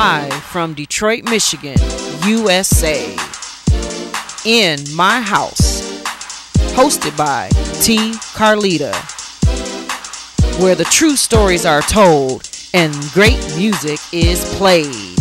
Live from Detroit, Michigan, USA. In my house. Hosted by T. Carlita. Where the true stories are told and great music is played.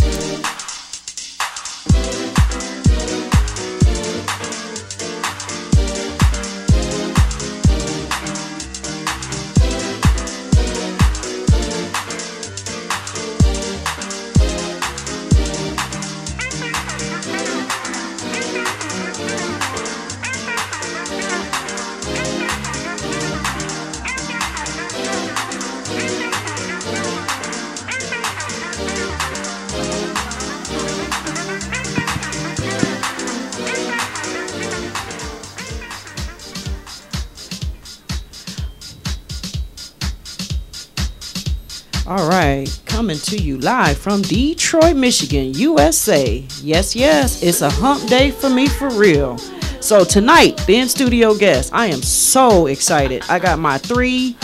All right, coming to you live from Detroit, Michigan, USA. Yes, it's a hump day for me for real. So tonight, the in-studio guest, I am so excited. I got my three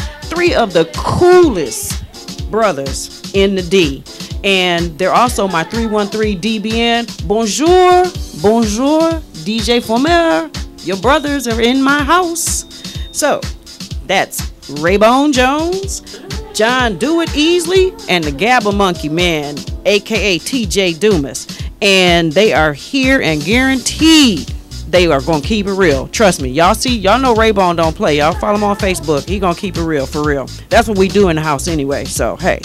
of the coolest brothers in the D. And they're also my 313 DBN. Bonjour, DJ Fomer. Your brothers are in my house. So, that's Raybone Jones, John Do It Easily, and the GabbaMonkey man, aka TJ Dumas. And they are here and guaranteed they are gonna keep it real. Trust me. Y'all know Raybone don't play. Y'all follow him on Facebook. He gonna keep it real for real. That's what we do in the house anyway. So hey.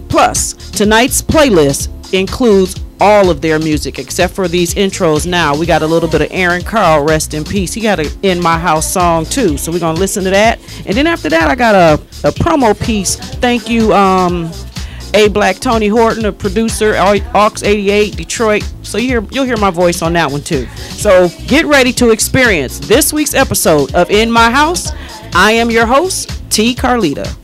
Plus, tonight's playlist includes all of their music except for these intros. Now we got a little bit of Aaron Carl, rest in peace. He got a In My House song too, so we're gonna listen to that. And then after that, I got a promo piece. Thank you, BlackTony Horton, a producer, Aux 88 Detroit. So you'll hear my voice on that one too. So get ready to experience this week's episode of In My House. I am your host, T. Carlita.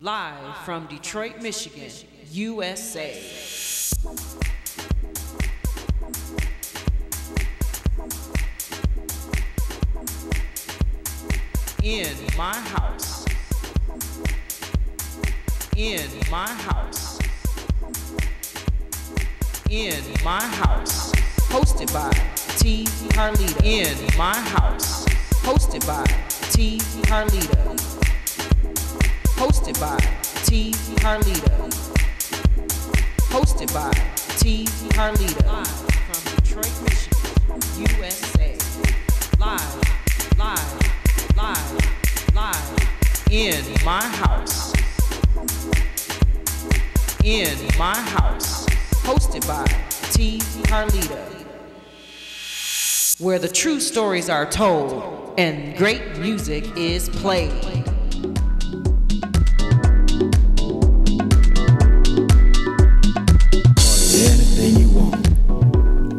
Live from Detroit, Michigan, USA. In my house. In my house. In my house. Hosted by T. Carlita. In my house. Hosted by T. Carlita. Hosted by T. Carlita. Hosted by T. Carlita. Live from Detroit, Michigan. USA. Live, live, live, live. In my house. In my house. Hosted by T. Carlita. Where the true stories are told and great music is played.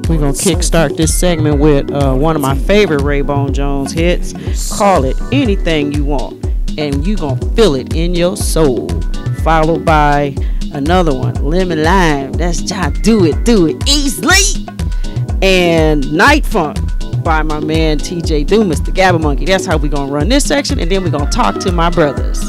We're going to kickstart this segment with one of my favorite Raybone Jones hits. Call it Anything You Want. And you going to feel it in your soul. Followed by another one, Lemon Lime. That's just do it easily. And Night Funk by my man TJ Dumas, the GabbaMonkey. That's how we're going to run this section. And then we're going to talk to my brothers.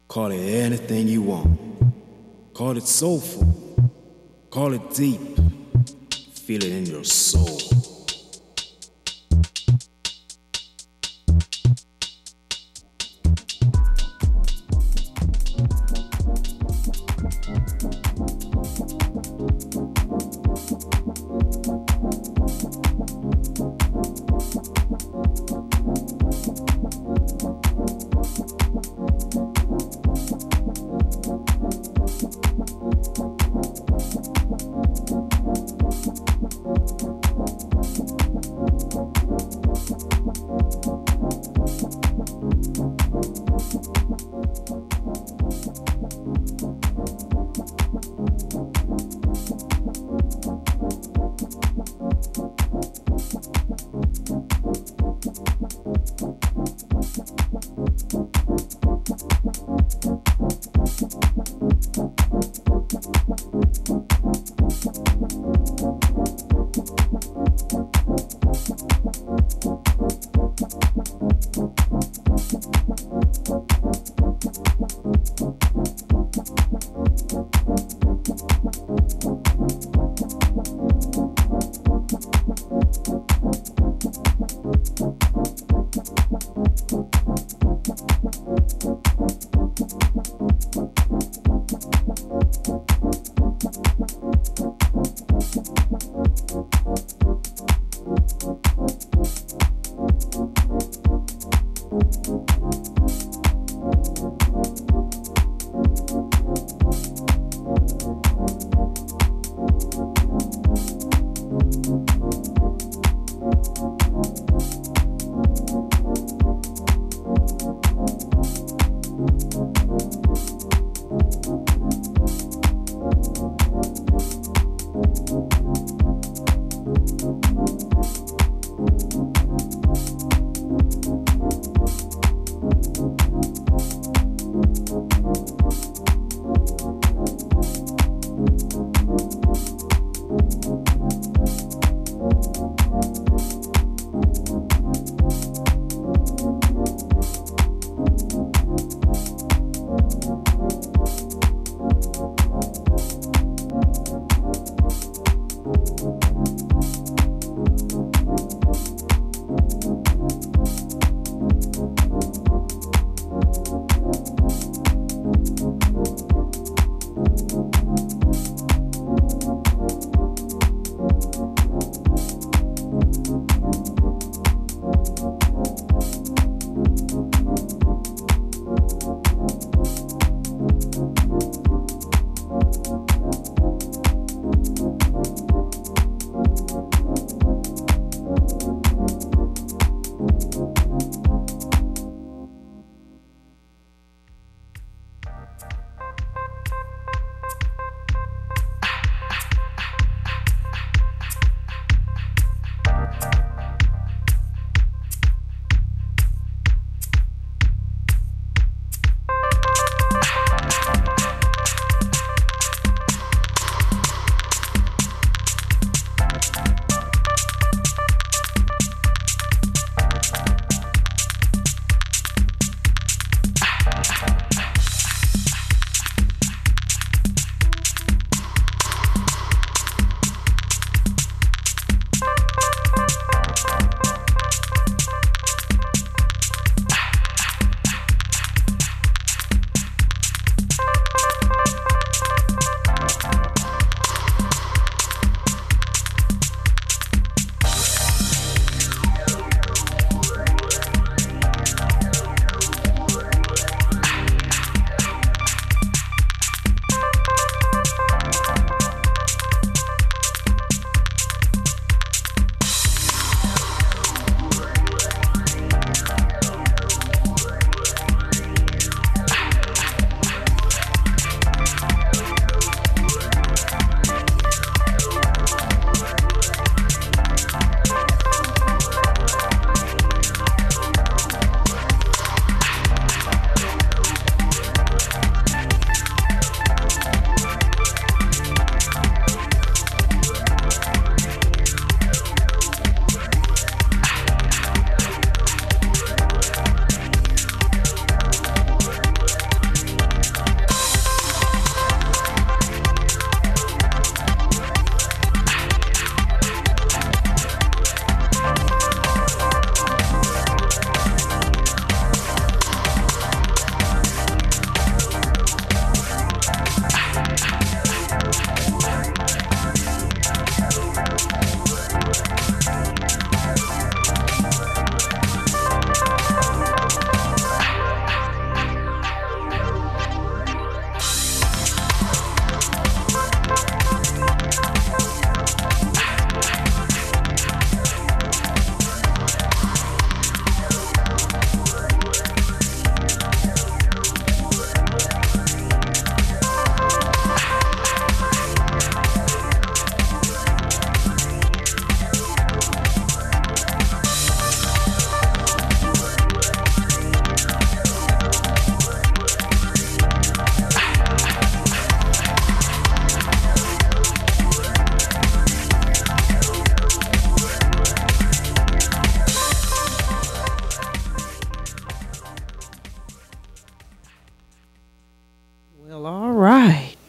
Call it anything you want. Call it soulful. Call it deep. Feel it in your soul.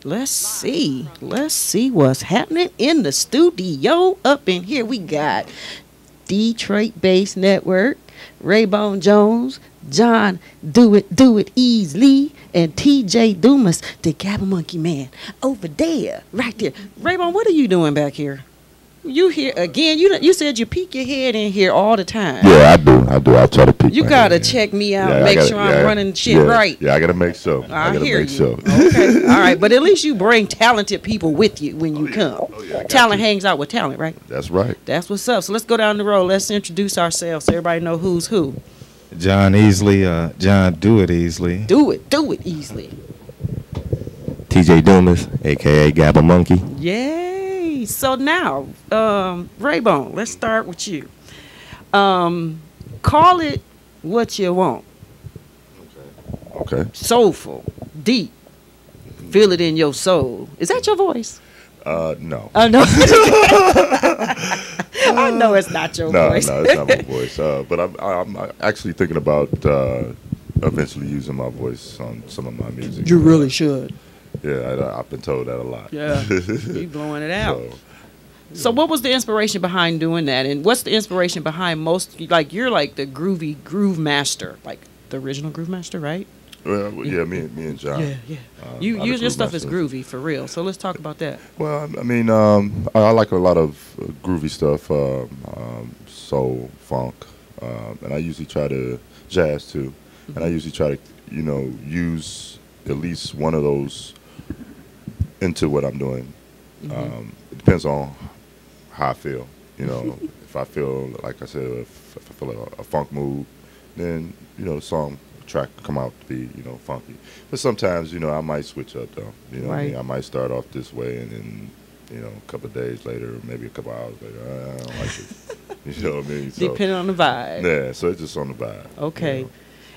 Let's see. Let's see what's happening in the studio. Up in here, we got Detroit Based Network, Raybone Jones, John Do It Easily, and TJ Dumas, the GabbaMonkey man, over there, right there. Raybone, what are you doing back here? You here again? You said you peek your head in here all the time. Yeah, I do. I try to peek. You gotta check me out, make sure I'm running shit right. Yeah, I gotta make sure. I gotta hear make you. sure. Okay, all right, but at least you bring talented people with you when you come. Talent hangs out with talent, right? That's right. That's what's up. So let's go down the road. Let's introduce ourselves so everybody know who's who. John Easily, John Do It Easily. Do it easily. TJ Dumas, aka GabbaMonkey. Yay! So now, Raybone, let's start with you. Call it what you want. Okay. Soulful, deep. Feel it in your soul. Is that your voice? No. Oh no. I know it's not your voice. No, it's not my voice. But I'm actually thinking about eventually using my voice on some of my music. You really should. Yeah, I've been told that a lot. Yeah, you blowing it out. So what was the inspiration behind doing that? And what's the inspiration behind most, like, you're like the groovy groove master, like the original groove master, right? Well, yeah, me and John. Yeah. Your stuff is groovy, for real. So let's talk about that. Well, I mean, I like a lot of groovy stuff, soul, funk, and I usually try to, jazz too, and I usually try to, use at least one of those into what I'm doing. It depends on how I feel. If I feel, like I said, if I feel a funk mood, then the song track come out to be funky. But sometimes I might switch up though. What I mean? I might start off this way and then a couple of days later, maybe a couple of hours later, I don't like it. You know what I mean? So, depending on the vibe. Yeah, so it's just on the vibe. Okay.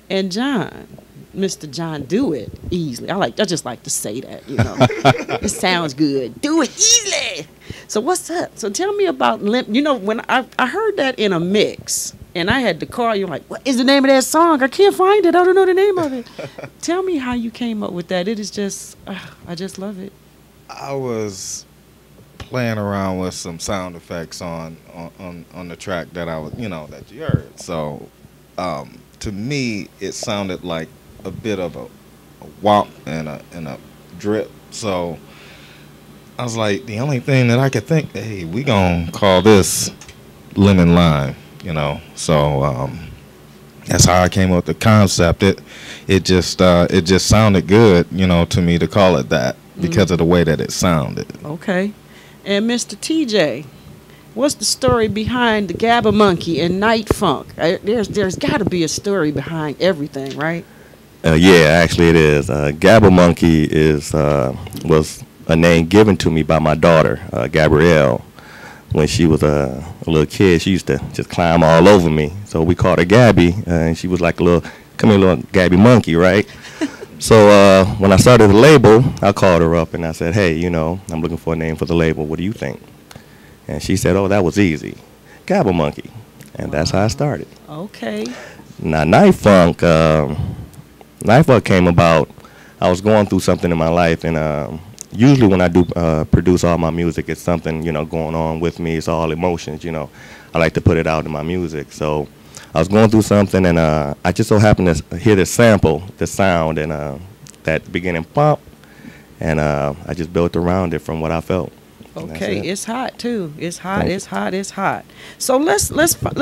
And John, Mr. John, Do It Easily. I just like to say that, It sounds good. Do it easily. So what's up? So tell me about when I heard that in a mix and I had to call you like, what is the name of that song? I can't find it. I don't know the name of it. Tell me how you came up with that. It is just I just love it. I was playing around with some sound effects on the track that I was, that you heard. So to me, it sounded like a bit of a whop and a drip. So I was like, the only thing that I could think, hey, we gonna call this lemon lime, So that's how I came up with the concept. It just sounded good, to me to call it that because of the way that it sounded. Okay, and Mr. TJ. What's the story behind the GabbaMonkey and Night Funk? There's got to be a story behind everything, right? Yeah, actually it is. GabbaMonkey was a name given to me by my daughter, Gabrielle. When she was a little kid, she used to just climb all over me. So we called her Gabby, and she was like come here, little GabbaMonkey, right? So when I started the label, I called her up and I said, hey, I'm looking for a name for the label. What do you think? And she said, oh, that was easy. GabbaMonkey. And that's how I started. Okay. Now, Night Funk came about, I was going through something in my life, and usually when I do produce all my music, it's something, going on with me. It's all emotions, I like to put it out in my music. So I was going through something, and I just so happened to hear the sample, the sound, and that beginning pop, and I just built around it from what I felt. Okay, it's hot too. It's hot. It's hot. It's hot. So let's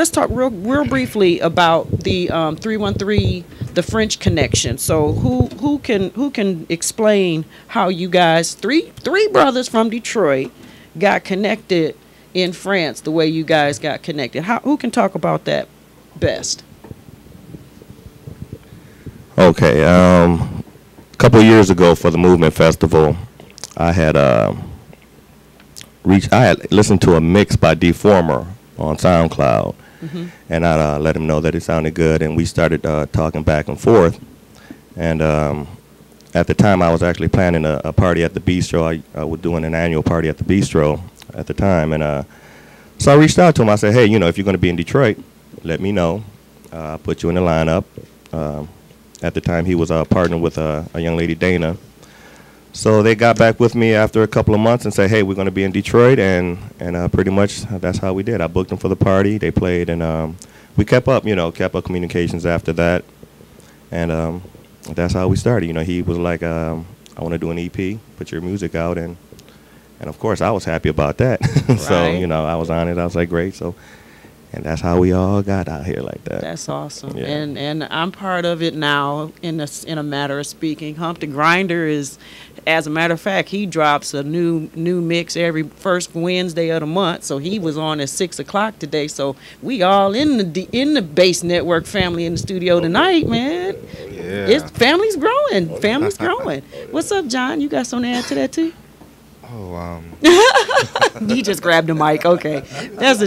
talk real briefly about the 313, the French Connection. So who can explain how you guys three brothers from Detroit got connected in France the way you guys got connected? Who can talk about that best? Okay, a couple of years ago for the Movement Festival, I had listened to a mix by Deformer on SoundCloud, and I let him know that it sounded good, and we started talking back and forth. And at the time, I was actually planning a party at the Bistro. I was doing an annual party at the Bistro at the time, and so I reached out to him. I said, hey, if you're going to be in Detroit, let me know. I'll put you in the lineup. At the time, he was partnered with a young lady, Dana. So they got back with me after a couple of months and said, hey, we're going to be in Detroit, and pretty much that's how we did. I booked them for the party. They played, and we kept up communications after that, and that's how we started. He was like, I want to do an EP, put your music out, and of course I was happy about that. So, Right. I was on it. I was like, great. So, and that's how we all got out here like that. That's awesome. Yeah. And I'm part of it now in a matter of speaking. Hump the Grinder is, as a matter of fact, he drops a new mix every first Wednesday of the month. So he was on at 6 o'clock today. So we all in the Bass Network family in the studio tonight, man. Yeah. Family's growing. Family's growing. What's up, John? You got something to add to that too? Oh, You just grabbed the mic. Okay, that's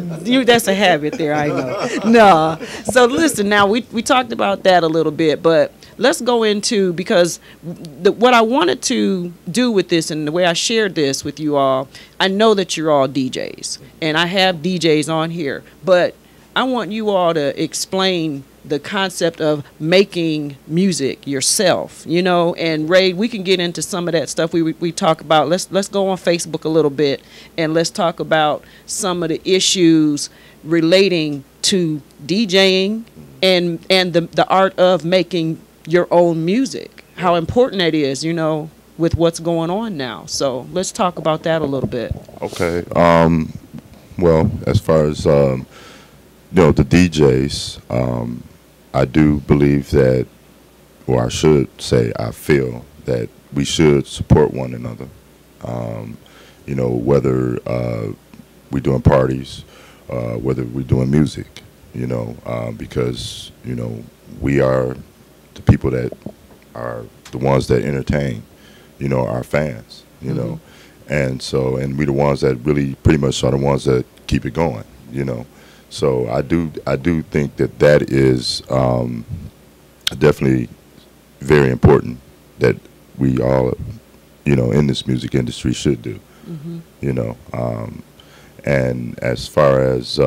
a habit there. I know. No. So listen, now we talked about that a little bit, but let's go into, because what I wanted to do with this and the way I shared this with you all, I know that you're all DJs, and I have DJs on here, but I want you all to explain the concept of making music yourself, and Ray, we can get into some of that stuff we talk about. Let's go on Facebook a little bit, and let's talk about some of the issues relating to DJing and the art of making your own music, how important that is, with what's going on now. So let's talk about that a little bit. Okay. Well, as far as the DJs, I do believe that, or I should say, I feel that we should support one another. Whether we're doing parties, whether we're doing music, because we are the people that are the ones that entertain, our fans, and we the ones that really pretty much are the ones that keep it going, So I do think that is definitely very important that we all, in this music industry should do, and as far as,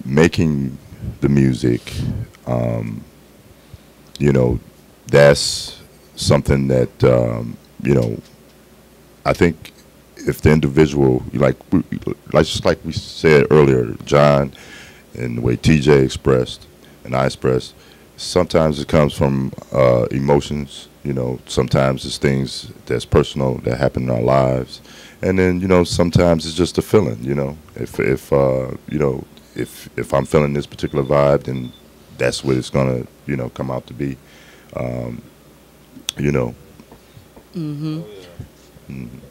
making the music, that's something that, I think if the individual, just like we said earlier, John, and the way TJ expressed and I expressed, sometimes it comes from emotions, sometimes it's things that's personal that happen in our lives, and then sometimes it's just a feeling, if I'm feeling this particular vibe, then that's what it's gonna come out to be, Mm-hmm.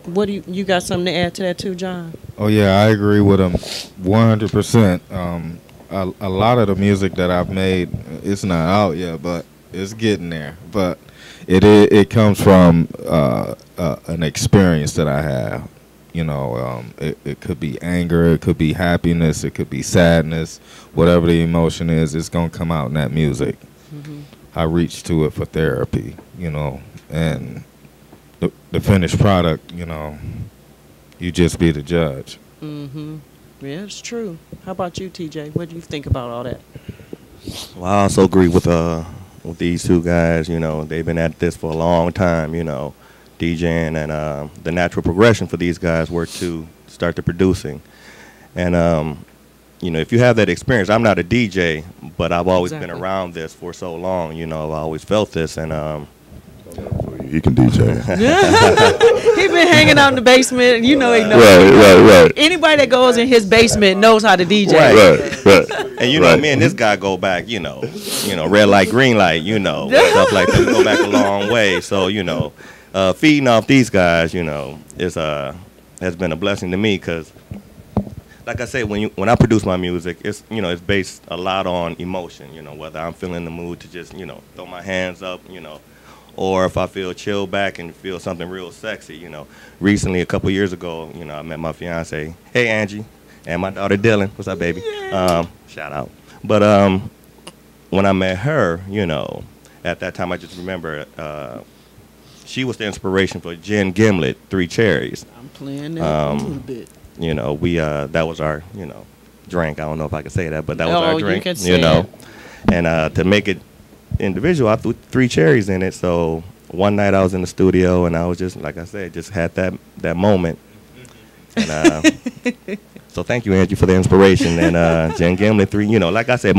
What do you got something to add to that too, John? Oh yeah, I agree with him 100%. A lot of the music that I've made, it's not out yet, but it's getting there. But it comes from an experience that I have. It could be anger, it could be happiness, it could be sadness. Whatever the emotion is, it's gonna come out in that music. Mm-hmm. I reach to it for therapy, and the finished product, you just be the judge. Mm-hmm. Yeah, it's true. How about you, TJ? What do you think about all that? Well, I also agree with these two guys. They've been at this for a long time, DJing, and the natural progression for these guys were to start the producing. And, if you have that experience, I'm not a DJ, but I've always been around this for so long, I've always felt this, and he can DJ. He been hanging out in the basement, he knows. Right. Anybody that goes in his basement knows how to DJ. Right. And me and this guy go back, red light, green light, stuff like that. We go back a long way. So, feeding off these guys, has been a blessing to me, because, like I said, when I produce my music, it's it's based a lot on emotion. Whether I'm feeling the mood to just throw my hands up, or if I feel chill back and feel something real sexy. Recently, a couple years ago, I met my fiance, hey Angie, and my daughter Dylan. What's up, baby? Shout out. But when I met her, at that time, I just remember she was the inspiration for Gimlet, 3 Cherries. I'm playing that a little bit. We that was our drink. I don't know if I can say that, but that was Oh, our you drink. can say it. And to make it individual, I threw 3 cherries in it. So one night I was in the studio and I was just, like I said, just had that moment. And so thank you, Andrew, for the inspiration. And Jen Gimlet 3, like I said,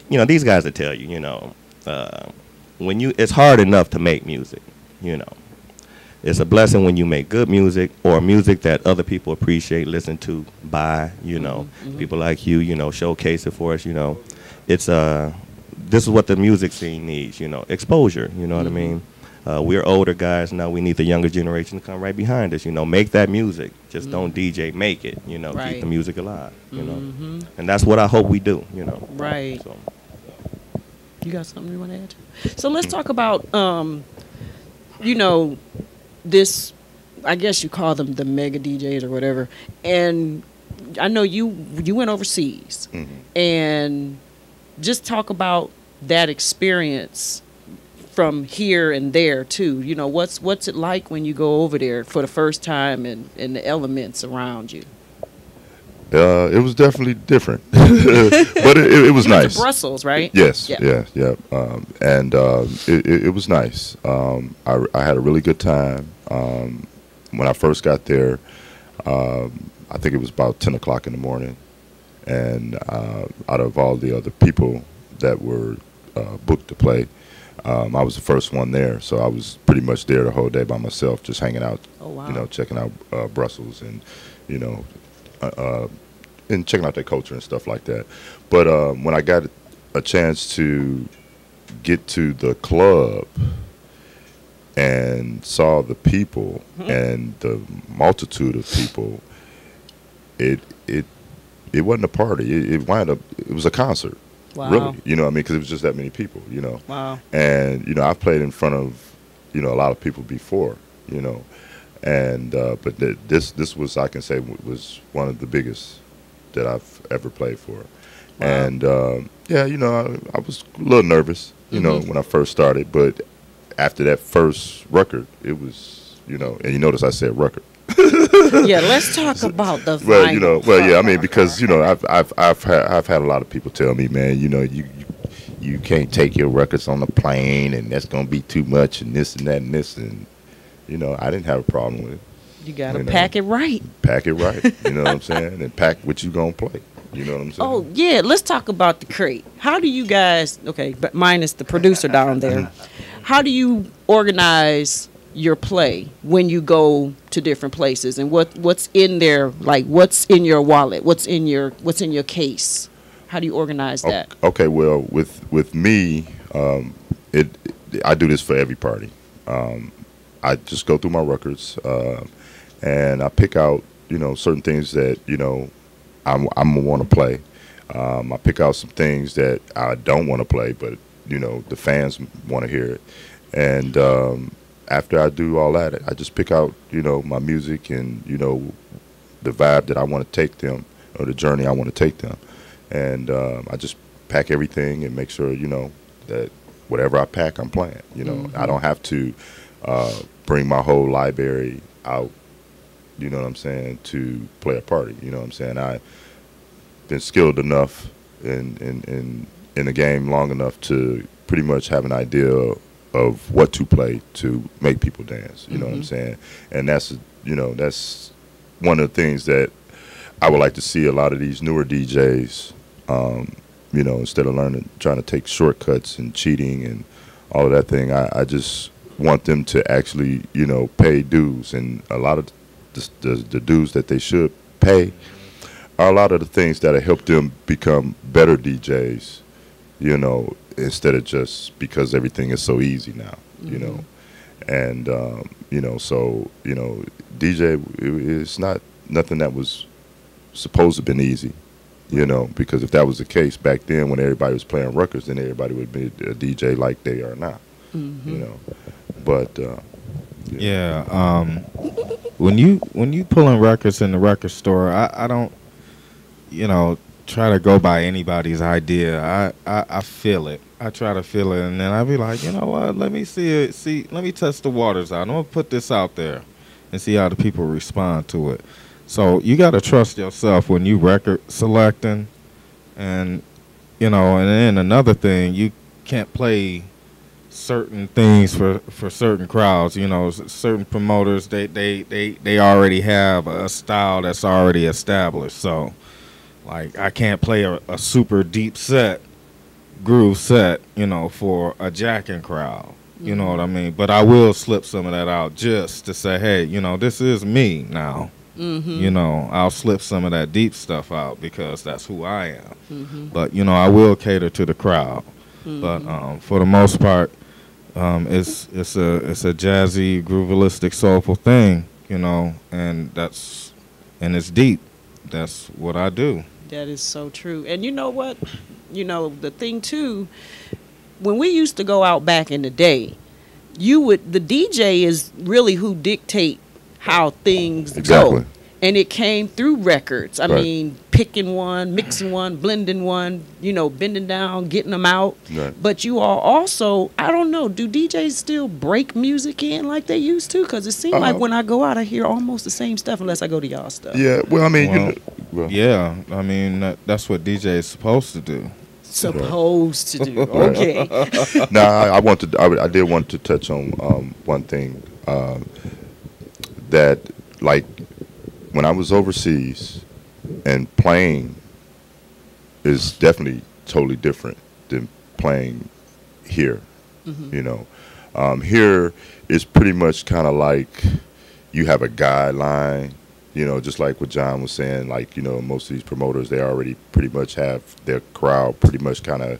these guys will tell you, when it's hard enough to make music, It's a blessing when you make good music or music that other people appreciate, listen to, buy, people like you, showcase it for us, It's this is what the music scene needs, exposure, you know what I mean? We're older guys now. We need the younger generation to come right behind us, make that music. Just don't DJ, make it, Right. keep the music alive, And that's what I hope we do, Right. So. You got something you want to add to? So let's talk about, this, I guess you call them the mega DJs or whatever. And I know you went overseas. And just talk about that experience from here and there too. What's it like when you go over there for the first time and the elements around you? It was definitely different, but it was nice. To Brussels, right? Yes, yeah. And it was nice. I had a really good time. When I first got there, I think it was about 10 o'clock in the morning, and out of all the other people that were booked to play, I was the first one there, so I was pretty much there the whole day by myself, just hanging out, Oh, wow. Checking out Brussels and, and checking out their culture and stuff like that. But when I got a chance to get to the club and saw the people and the multitude of people, it wasn't a party. It wound up, it was a concert. Wow. Really, because it was just that many people, Wow. And I've played in front of a lot of people before, and but this was, I can say, was one of the biggest that I've ever played for. Wow. And I was a little nervous, when I first started, but after that first record, it was, and you notice I said record. Yeah, let's talk about the Well, vinyl. because I've had a lot of people tell me, man, you can't take your records on the plane, and that's gonna be too much, and this and that and this, and I didn't have a problem with it. You gotta pack it right. Pack it right, you know what I'm saying, and pack what you gonna play. You know what I'm saying? Oh yeah, let's talk about the crate. How do you guys? Okay, but minus the producer down there. How do you organize your play when you go to different places, and what's in there? Like, what's in your wallet? What's in your case? How do you organize that? Okay, well, with me, I do this for every party. I just go through my records, and I pick out certain things that I'm gonna want to play. I pick out some things that I don't want to play, but the fans want to hear it. And after I do all that, I just pick out my music and the vibe that I want to take them, or the journey I want to take them. And I just pack everything and make sure that whatever I pack, I'm playing. I don't have to bring my whole library out. You know what I'm saying, to play a party. You know what I'm saying. I've been skilled enough in the game long enough to pretty much have an idea of what to play to make people dance. You know what I'm saying. And that's that's one of the things that I would like to see a lot of these newer DJs. Instead of trying to take shortcuts and cheating and all of that thing, I just want them to actually pay dues, and a lot of the dues that they should pay are a lot of the things that have helped them become better DJs, instead of just because everything is so easy now, and so DJ, it's not nothing that was supposed to have been easy, because if that was the case back then when everybody was playing records, then everybody would be a DJ like they are now, but when you pulling records in the record store, I don't try to go by anybody's idea. I feel it. I try to feel it, and then I be like, you know what? Let me let me test the waters out. I'm gonna put this out there and see how the people respond to it. So you got to trust yourself when you record selecting, and and then another thing, you can't play certain things for certain crowds. You know, certain promoters, they already have a style that's already established. So, like, I can't play a super deep set, groove set, you know, for a jacking crowd. You know what I mean? But I will slip some of that out just to say, hey, you know, this is me now. You know, I'll slip some of that deep stuff out because that's who I am. But, you know, I will cater to the crowd. But for the most part, it's a jazzy, groovalistic, soulful thing, you know, and it's deep. That's what I do. That is so true. And you know what? You know, the thing too, when we used to go out back in the day, the DJ is really who dictate how things go. And it came through records. I mean, picking one, mixing one, blending one, you know, bending down, getting them out. But you are also, I don't know, do DJs still break music in like they used to? Because it seems like when I go out, I hear almost the same stuff unless I go to y'all stuff. Yeah, well, I mean, yeah, I mean, that's what DJ is supposed to do. Supposed to do. Okay. Now, I did want to touch on one thing that, like, when I was overseas, and playing is definitely totally different than playing here. You know, here is pretty much kind of like you have a guideline. You know, just like what John was saying, like, you know, most of these promoters, they already pretty much have their crowd pretty much kind of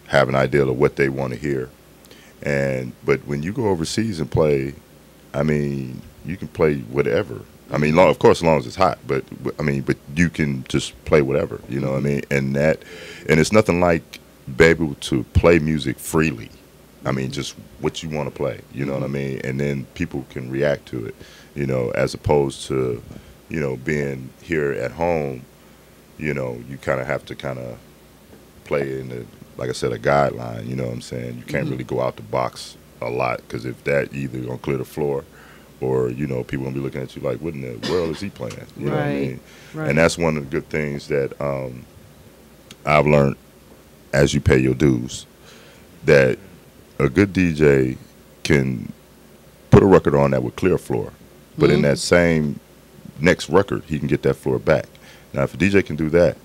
have an idea of what they want to hear. But when you go overseas and play, I mean, you can play whatever. I mean, of course, as long as it's hot, but you can just play whatever, you know what I mean? And it's nothing like being able to play music freely. I mean, just what you want to play, you know what I mean? And then people can react to it, you know, as opposed to, you know, being here at home, you know, you kind of have to kind of play in like I said, a guideline, you know what I'm saying? You can't really go out the box a lot, because if that, either going to clear the floor, or, you know, people going to be looking at you like, what in the world is he playing? You know what I mean? And that's one of the good things that I've learned as you pay your dues, that a good DJ can put a record on that would clear a floor, but in that same next record, he can get that floor back. Now, if a DJ can do that,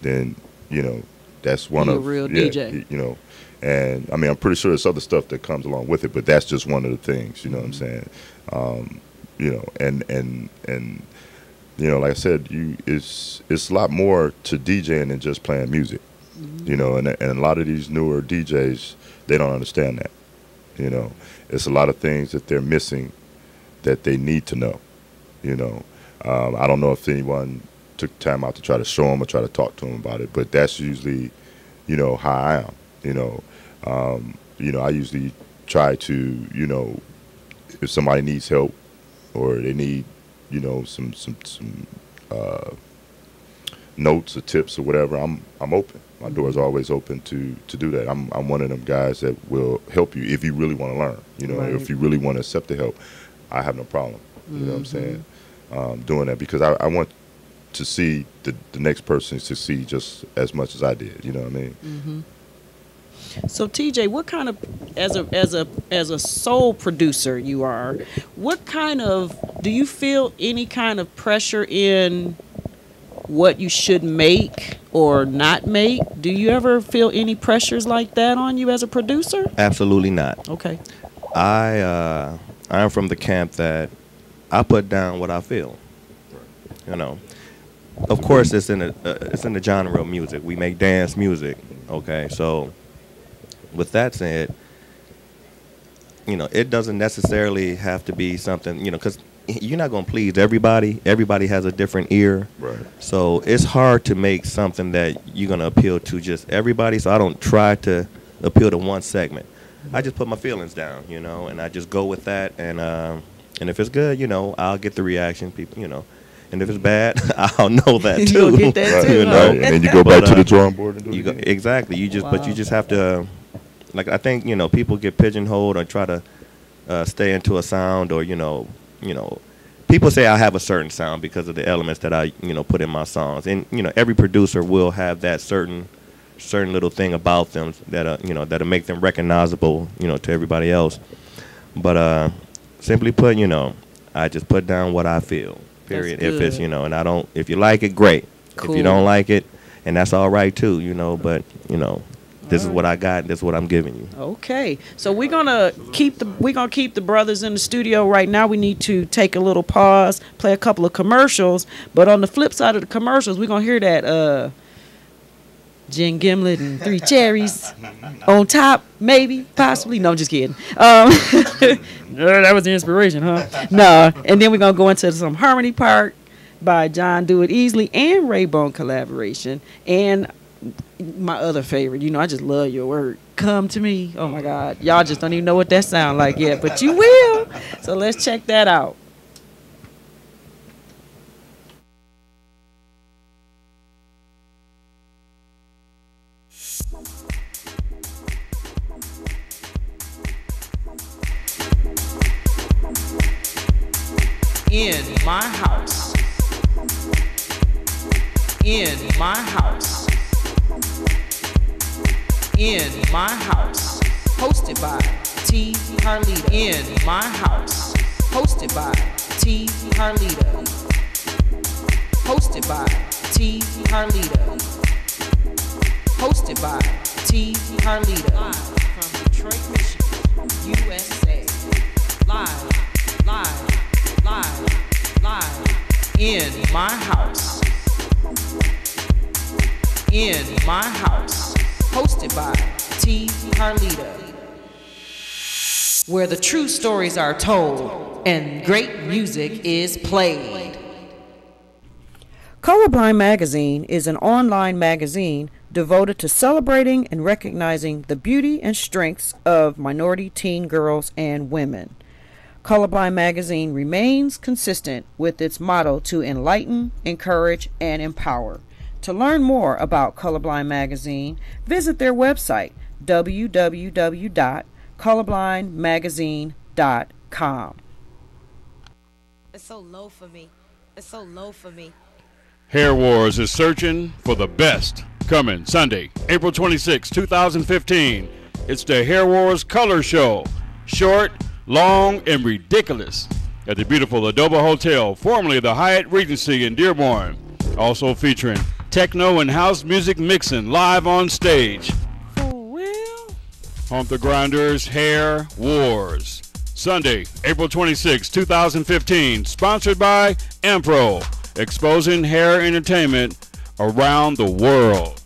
then, you know, that's one of a real DJ. You know, and I mean, I'm pretty sure there's other stuff that comes along with it, but that's just one of the things. You know what I'm saying? You know, and you know, like I said, it's a lot more to DJing than just playing music. You know, and a lot of these newer DJs, they don't understand that. You know, it's a lot of things that they're missing that they need to know. You know, I don't know if anyone took time out to try to show them or try to talk to them about it, but that's usually, you know, how I am. You know, I usually try to, you know, if somebody needs help or they need, you know, some notes or tips or whatever, I'm open. My door's always open to do that. I'm one of them guys that will help you if you really want to learn. You know, if you really want to accept the help, I have no problem. You know what I'm saying? Doing that, because I want to see the next person succeed just as much as I did. You know what I mean? So TJ, what kind of, as a soul producer you are, what kind of, do you feel any kind of pressure in what you should make or not make? Do you ever feel any pressures like that on you as a producer? Absolutely not. Okay. I'm from the camp that I put down what I feel. You know, of course, it's in the genre of music. We make dance music. Okay, so with that said, you know, it doesn't necessarily have to be something, you know, because you're not going to please everybody. Everybody has a different ear. Right. So it's hard to make something that you're going to appeal to just everybody. So I don't try to appeal to one segment. I just put my feelings down, you know, and I just go with that. And if it's good, you know, I'll get the reaction, people, you know. And if it's bad, I'll know that too. You'll get that too. You know? And then you go back to the drawing board and do it again. Exactly. But you just have to, like, I think, you know, people get pigeonholed or try to stay into a sound, or, you know, people say I have a certain sound because of the elements that I, you know, put in my songs. And, you know, every producer will have that certain certain little thing about them that that'll make them recognizable, to everybody else. But simply put, I just put down what I feel. Period. If it's and I don't. If you like it, great. Cool. If you don't like it, and that's all right too. But this is what I got. This is what I'm giving you. Okay, so we're gonna keep the brothers in the studio right now. We need to take a little pause, play a couple of commercials. But on the flip side of the commercials, we're gonna hear that gin Gimlet and 3 cherries on top, maybe, possibly. No, I'm just kidding. That was the inspiration, huh? No, and then we're gonna go into some Harmony Park by John Do It Easily and Raybone collaboration, and my other favorite, I just love your word, Come to Me. Oh my God, y'all just don't even know what that sound like yet, but you will. So let's check that out. In my house. In my house. In my house. Hosted by T. Harlita. In my house. Hosted by T. Harlita. Hosted by T. Harlita. Hosted by T. Harlita. Live from Detroit, Michigan, USA. Live. In my house. In my house. Hosted by T. Harlita. Where the true stories are told and great music is played. Colorblind Magazine is an online magazine devoted to celebrating and recognizing the beauty and strengths of minority teen girls and women. Colorblind Magazine remains consistent with its motto to enlighten, encourage, and empower. To learn more about Colorblind Magazine, visit their website, www.colorblindmagazine.com. It's so low for me. It's so low for me. Hair Wars is searching for the best. Coming Sunday, April 26, 2015. It's the Hair Wars Color Show. Short, long, and ridiculous at the beautiful Adobe Hotel, formerly the Hyatt Regency in Dearborn. Also featuring techno and house music mixing live on stage. For real? Hump the Grinders Hair Wars. Sunday, April 26, 2015. Sponsored by Ampro, exposing hair entertainment around the world.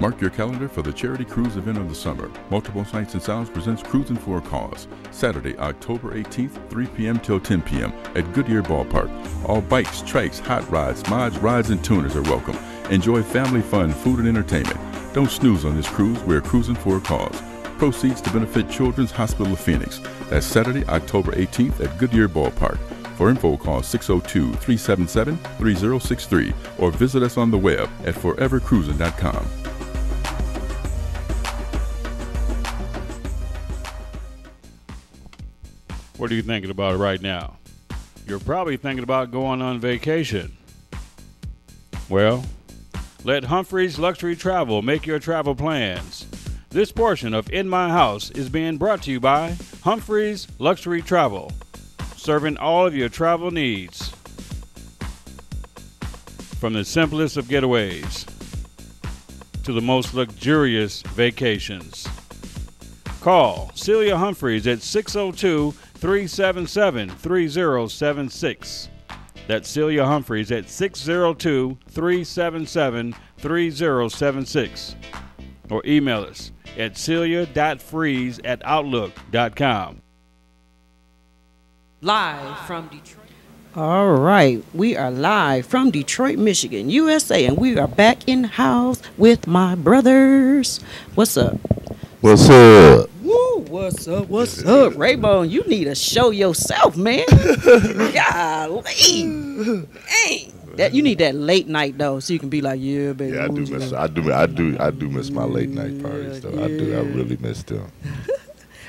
Mark your calendar for the charity cruise event of the summer. Multiple Sights and Sounds presents Cruising for a Cause. Saturday, October 18th, 3 p.m. till 10 p.m. at Goodyear Ballpark. All bikes, trikes, hot rods, mods, rides, and tuners are welcome. Enjoy family fun, food, and entertainment. Don't snooze on this cruise. We're cruising for a cause. Proceeds to benefit Children's Hospital of Phoenix. That's Saturday, October 18th at Goodyear Ballpark. For info, call 602-377-3063 or visit us on the web at forevercruising.com. What are you thinking about right now? You're probably thinking about going on vacation. Well, let Humphreys Luxury Travel make your travel plans. This portion of In My House is being brought to you by Humphreys Luxury Travel, serving all of your travel needs. From the simplest of getaways to the most luxurious vacations. Call Celia Humphreys at 602-377-3076. That's Celia Humphreys at 602-377-3076. Or email us at celia.freeze@outlook.com. Live from Detroit. All right, we are live from Detroit, Michigan, USA, and we are back in house with my brothers. What's up? What's up? Woo, what's up? What's up? Raybone, you need to show yourself, man. Golly. Dang. That, you need that late night though, so you can be like, yeah, baby. Yeah, I do miss my late night parties though. I really miss them.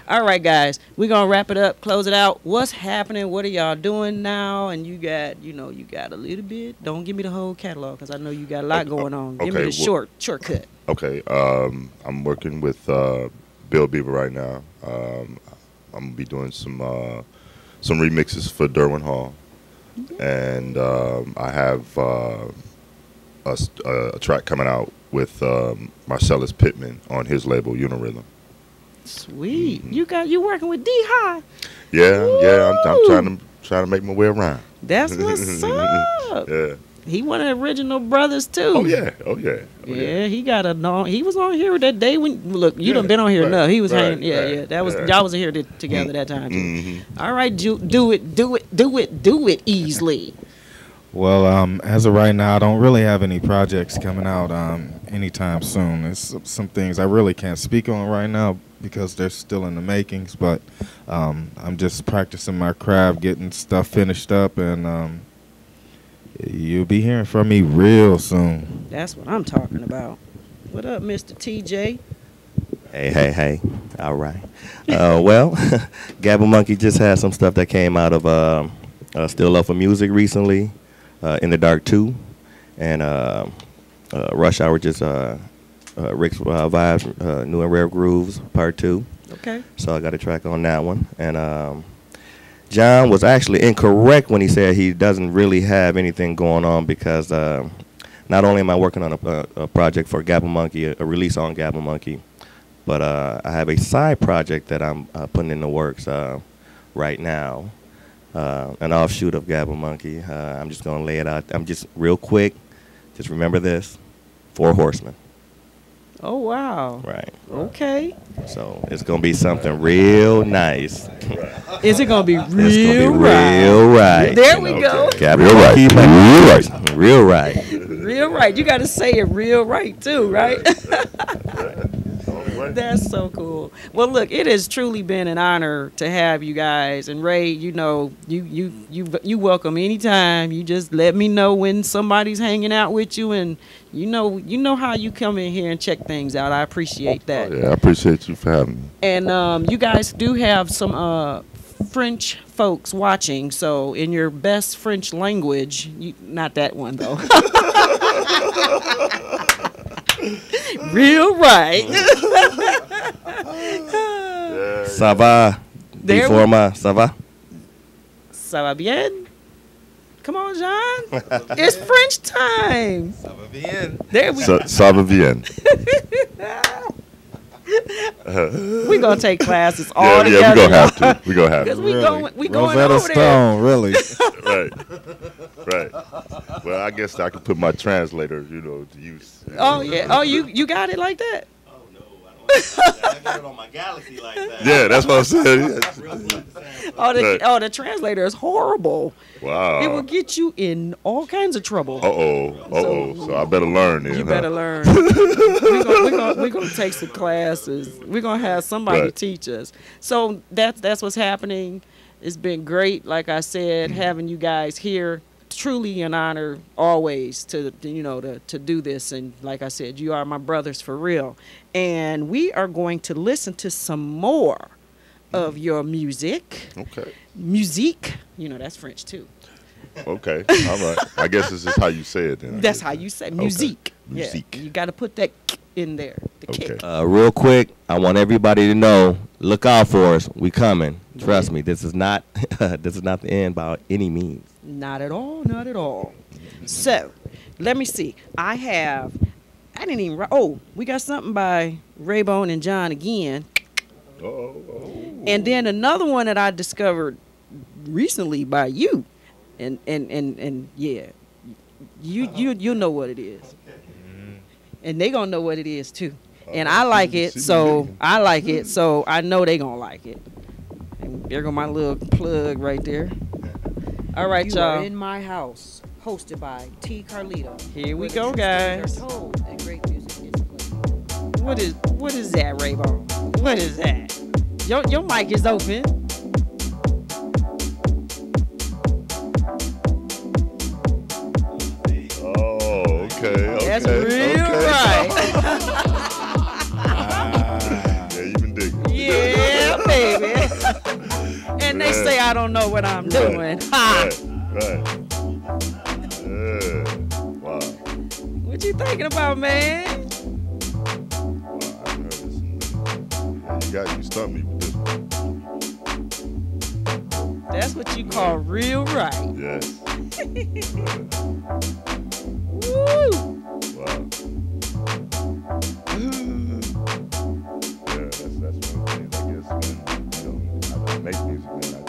All right, guys, we're going to wrap it up, close it out. What's happening? What are y'all doing now? And you got a little bit. Don't give me the whole catalog because I know you got a lot going on. Give me the shortcut. Okay, I'm working with Bill Beaver right now. I'm going to be doing some remixes for Derwin Hall. And I have a track coming out with Marcellus Pittman on his label, Unirhythm. Sweet. You working with D-High. Yeah, I'm trying to make my way around. That's what's up. Yeah. He one of the original brothers too. Oh yeah. Yeah, he got a he was on here that day when you done been on here enough. He was hanging. Yeah. That was y'all was here together that time too. Mm-hmm. All right, do it easily. Well, as of right now, I don't really have any projects coming out anytime soon. There's some things I really can't speak on right now because they're still in the makings, but I'm just practicing my craft, getting stuff finished up, and you'll be hearing from me real soon. That's what I'm talking about. What up, Mr. TJ? Hey. All right. Well, GabbaMonkey just had some stuff that came out of Still Love for Music recently. In the Dark 2, and Rush Hour just Rick's Vibes, New and Rare Grooves, Part 2. Okay. So I got a track on that one. And John was actually incorrect when he said he doesn't really have anything going on because not only am I working on a project for GabbaMonkey, a release on GabbaMonkey, but I have a side project that I'm putting in the works right now. An offshoot of GabbaMonkey. I'm just going to lay it out. I'm just real quick. Just remember this. 4 Horsemen. Oh, wow. Right. Okay. So it's going to be something real nice. Is it going to be real It's going to be real right. There we go. Real right. Real right. You got to say it real right, too, right? That's so cool. Well, look, it has truly been an honor to have you guys. And Ray, you welcome anytime. You just let me know when somebody's hanging out with you, and you know how you come in here and check things out. I appreciate that. Oh, yeah, I appreciate you for having me. And you guys do have some French folks watching, so in your best French language, not that one though. Real right. Ça va? Before my ça va? Ça va bien? Come on, John. It's French time. Ça va bien. There we go. Ça va bien. We're going to take classes all together. Yeah, we're going to have to. We're going to have to. We going Rosetta over Stone, there. really. Right. Well, I guess I could put my translator, to use. Oh yeah. Oh, you got it like that? Oh no, I got it on my Galaxy like that. Yeah, that's what I'm saying. The translator is horrible. Wow. It will get you in all kinds of trouble. So I better learn then. You better learn. We're gonna take some classes. We're gonna have somebody teach us. So that's what's happening. It's been great, like I said, having you guys here. Truly an honor always to do this, and like I said, you are my brothers for real. And we are going to listen to some more of your music. Okay. Musique, that's French too. Okay, all right. I guess this is how you say it then. That's how you say musique. Okay. Musique. Yeah, you got to put that in there. The kick. Real quick, I want everybody to know, look out for us. We coming. Trust me. This is not the end by any means. Not at all. Not at all. So, let me see. I didn't even. Oh, we got something by Raybone and John again. And then another one that I discovered recently by you, and yeah, you know what it is, and they gonna know what it is too. And I like it, so I know they gonna like it. And there go my little plug right there. All right, You y'all. Are In My House, hosted by T. Carlito. Here we go, guys. They're told and great music is played. What is that, Raybone? What is that? Your mic is open. Oh, okay. That's real right. Yeah, you been digging. Yeah, baby. And they say I don't know what I'm doing. Ha! Right. Yeah. Wow. What you thinking about, man? Wow, I haven't heard this in a minute. You stumped me with this one. That's what you call real right. Yes. Woo! Wow. Yeah, that's one of the things, I guess, when, I make music, man,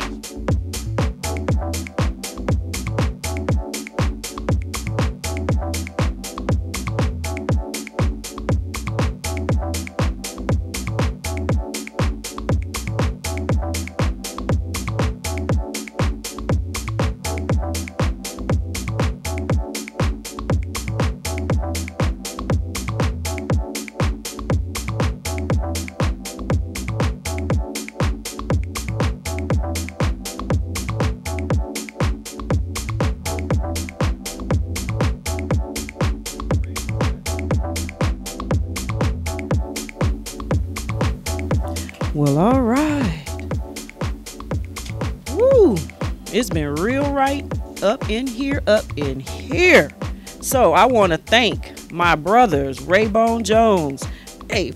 Well, all right. Woo! It's been real right up in here. So I want to thank my brothers, Raybone Jones,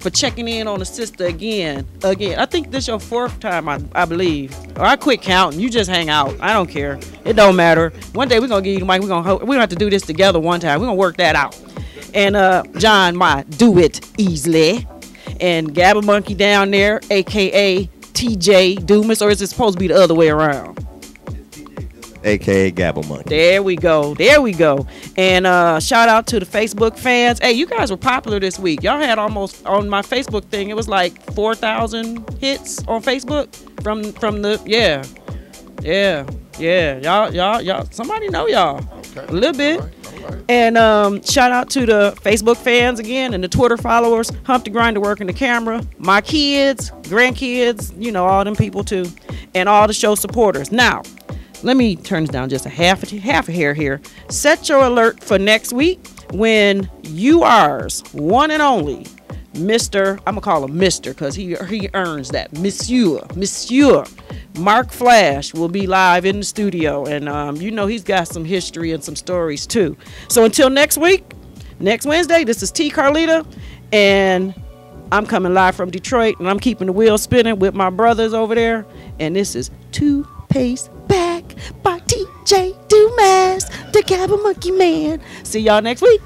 for checking in on the sister again. I think this your fourth time, I believe. Or I quit counting. You just hang out. I don't care. It don't matter. One day we're going to give you the mic. We're gonna have to do this together one time. We're going to work that out. And John, my do it easily. And GabbaMonkey down there, a.k.a. TJ Dumas, or is it supposed to be the other way around? A.k.a. GabbaMonkey. There we go. And shout out to the Facebook fans. Hey, you guys were popular this week. Y'all had almost, on my Facebook thing, it was like 4,000 hits on Facebook from the, yeah. Y'all, somebody know y'all. Okay. A little bit. All right. And shout out to the Facebook fans again and the Twitter followers, Humpty Grinder working the camera, my kids, grandkids, all them people too, and all the show supporters. Now, let me turn this down just a half a hair here. Set your alert for next week when yours, one and only, Mr. I'm gonna call him Mr. because he earns that. Monsieur Mark Flash will be live in the studio, and he's got some history and some stories too. So until next week, next Wednesday, this is T. Carlita, and I'm coming live from Detroit, and I'm keeping the wheel spinning with my brothers over there, and this is Two Pace Back by TJ Dumas, the GabbaMonkey man. See y'all next week.